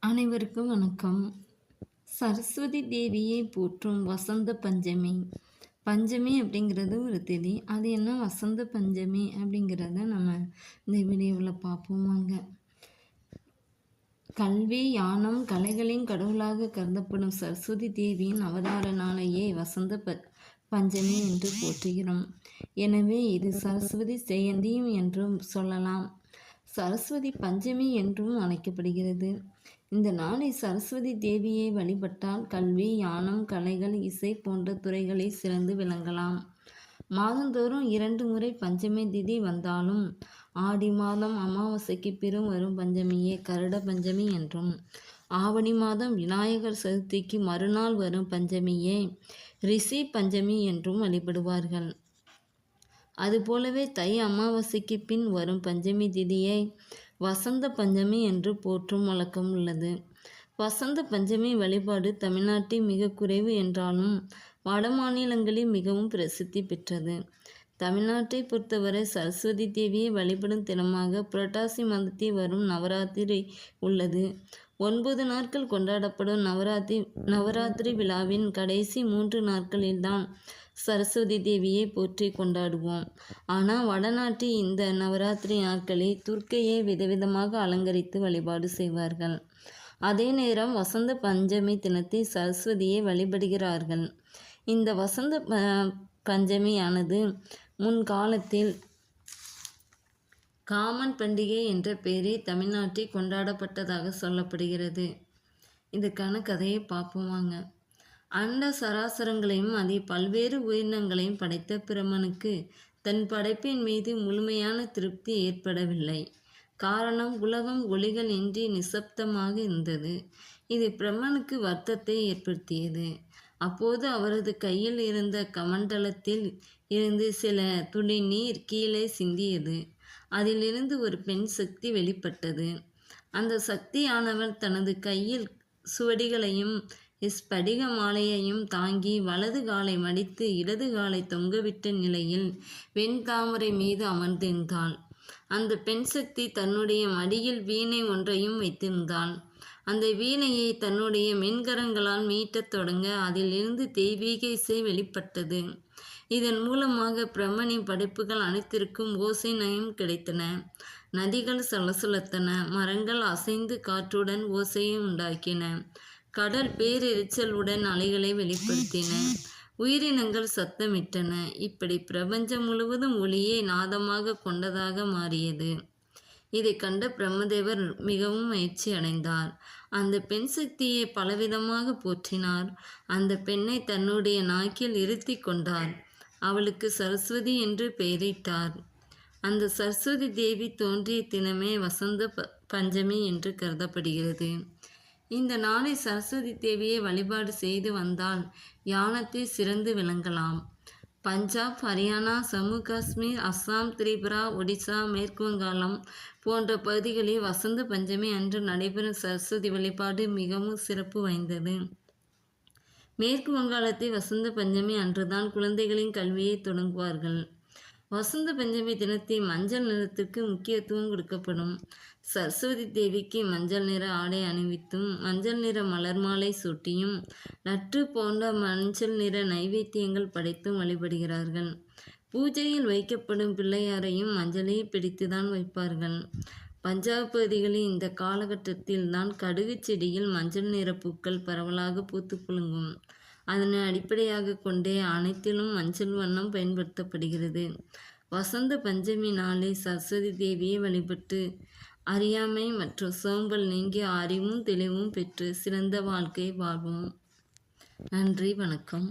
அனைவருக்கும் வணக்கம். சரஸ்வதி தேவியை போற்றும் வசந்த பஞ்சமி. பஞ்சமி அப்படிங்கிறது ஒரு தேதி. அது என்ன வசந்த பஞ்சமி அப்படிங்கிறத நம்ம இந்த வீடியோவில் பார்ப்போம் வாங்க. கல்வி, ஞானம், கலைகளின் கடவுளாக கருதப்படும் சரஸ்வதி தேவியின் அவதார நாளையே வசந்த பஞ்சமி என்று போற்றுகிறோம். எனவே இது சரஸ்வதி ஜெயந்தியும் என்றும் சொல்லலாம். சரஸ்வதி பஞ்சமி என்றும் அழைக்கப்படுகிறது. இந்த நாளை சரஸ்வதி தேவியை வழிபட்டால் கல்வி, ஞானம், கலைகள், இசை போன்ற துறைகளில் சிறந்து விளங்கலாம். மாதந்தோறும் 2 முறை பஞ்சமி திதி வந்தாலும் ஆடி மாதம் அமாவாசைக்கு பிறகு வரும் பஞ்சமியே கருட பஞ்சமி என்றும், ஆவணி மாதம் விநாயகர் சதுர்த்திக்கு மறுநாள் வரும் பஞ்சமியே ரிஷி பஞ்சமி என்றும் வழிபடுவார்கள். அதுபோலவே தை அமாவாசைக்கு பின் வரும் பஞ்சமி திதியை வசந்த பஞ்சமி என்று போற்றும் வழக்கம் உள்ளது. வசந்த பஞ்சமி வழிபாடு தமிழ்நாட்டில் மிக குறைவு என்றாலும் வட மாநிலங்களில் மிகவும் பிரசித்தி பெற்றது. தமிழ்நாட்டை பொறுத்தவரை சரஸ்வதி தேவியை வழிபடும் தினமாக புரட்டாசி மாதத்தில் வரும் நவராத்திரி உள்ளது. 9 நாட்கள் கொண்டாடப்படும் நவராத்திரி விழாவின் கடைசி 3 நாட்களில்தான் சரஸ்வதி தேவியை போற்றி கொண்டாடுவோம். ஆனால் வடநாட்டில் இந்த நவராத்திரி நாட்களில் துர்க்கையை விதவிதமாக அலங்கரித்து வழிபாடு செய்வார்கள். அதே நேரம் வசந்த பஞ்சமி தினத்தில் சரஸ்வதியை வழிபடுகிறார்கள். இந்த வசந்த பஞ்சமியானது முன்காலத்தில் காமன் பண்டிகை என்ற பெயரில் தமிழ்நாட்டில் கொண்டாடப்பட்டதாக சொல்லப்படுகிறது. இதுக்கான கதையை பார்ப்போம் வாங்க. அண்ட சராசரங்களையும் அதில் பல்வேறு உயிரினங்களையும் படைத்த பிரம்மனுக்கு தன் படைப்பின் மீது முழுமையான திருப்தி ஏற்படவில்லை. காரணம், உலகம் ஒளிகள் இன்றி நிசப்தமாக இருந்தது. இது பிரம்மனுக்கு வருத்தத்தை ஏற்படுத்தியது. அப்போது அவரது கையில் இருந்த கமண்டலத்தில் இருந்து சில துளி நீர் கீழே சிந்தியது. அதிலிருந்து ஒரு பெண் சக்தி வெளிப்பட்டது. அந்த சக்தியானவர் தனது கையில் சுவடிகளையும் ஸ்படிக மாலையையும் தாங்கி வலது காலை மடித்து இடது காலை தொங்கவிட்ட நிலையில் வெண்தாமரை மீது அமர்ந்திருந்தாள். அந்த பெண் சக்தி தன்னுடைய மடியில் வீணை ஒன்றையும் வைத்திருந்தாள். அந்த வீணையை தன்னுடைய மென்கரங்களால் மீட்டத் தொடங்க அதிலிருந்து தெய்வீக இசை வெளிப்பட்டது. இதன் மூலமாக பிரம்மனின் படைப்புகள் அனைத்திற்கும் ஓசை நயம் கிடைத்தன. நதிகள் சலசலத்தன, மரங்கள் அசைந்து காற்றுடன் ஓசையை உண்டாக்கின, கடல் பேரெரிச்சலுடன் அலைகளை வெளிப்படுத்தின, உயிரினங்கள் சத்தமிட்டன. இப்படி பிரபஞ்சம் முழுவதும் ஒளியை நாதமாக கொண்டதாக மாறியது. இதை கண்ட பிரம்மதேவர் மிகவும் மகிழ்ச்சி அடைந்தார். அந்த பெண் சக்தியை பலவிதமாக போற்றினார். அந்த பெண்ணை தன்னுடைய நாக்கில் இருத்தி கொண்டார். அவளுக்கு சரஸ்வதி என்று பெயரிட்டார். அந்த சரஸ்வதி தேவி தோன்றிய தினமே வசந்த பஞ்சமி என்று கருதப்படுகிறது. இந்த நாளை சரஸ்வதி தேவியை வழிபாடு செய்து வந்தால் ஞானத்தில் சிறந்து விளங்கலாம். பஞ்சாப், ஹரியானா, ஜம்மு காஷ்மீர், அஸ்ஸாம், திரிபுரா, ஒடிசா, மேற்கு வங்காளம் போன்ற பகுதிகளில் வசந்த பஞ்சமி அன்று நடைபெறும் சரஸ்வதி வழிபாடு மிகவும் சிறப்பு வாய்ந்தது. மேற்கு வங்காளத்தில் வசந்த பஞ்சமி அன்றுதான் குழந்தைகளின் கல்வியை தொடங்குவார்கள். வசந்த பஞ்சமி தினத்தில் மஞ்சள் நிறத்திற்கு முக்கியத்துவம் கொடுக்கப்படும். சரஸ்வதி தேவிக்கு மஞ்சள் நிற ஆடை அணிவித்தும் மஞ்சள் நிற மலர் மாலை சூட்டியும் நற்று போன்ற மஞ்சள் நிற நைவேத்தியங்கள் படைத்தும் வழிபடுகிறார்கள். பூஜையில் வைக்கப்படும் பிள்ளையாரையும் மஞ்சளையும் பிடித்துதான் வைப்பார்கள். பஞ்சாப் பகுதிகளில் இந்த காலகட்டத்தில் தான் கடுகு செடியில் மஞ்சள் நிற பூக்கள் பரவலாக பூத்து குலுங்கும். அதனை அடிப்படையாக கொண்டே அனைத்திலும் மஞ்சள் வண்ணம் பயன்படுத்தப்படுகிறது. வசந்த பஞ்சமி நாளில் சரஸ்வதி தேவியை வழிபட்டு அறியாமை மற்றும் சோம்பல் நீங்கி அறிவும் தெளிவும் பெற்று சிறந்த வாழ்க்கை வாழ்வோம். நன்றி, வணக்கம்.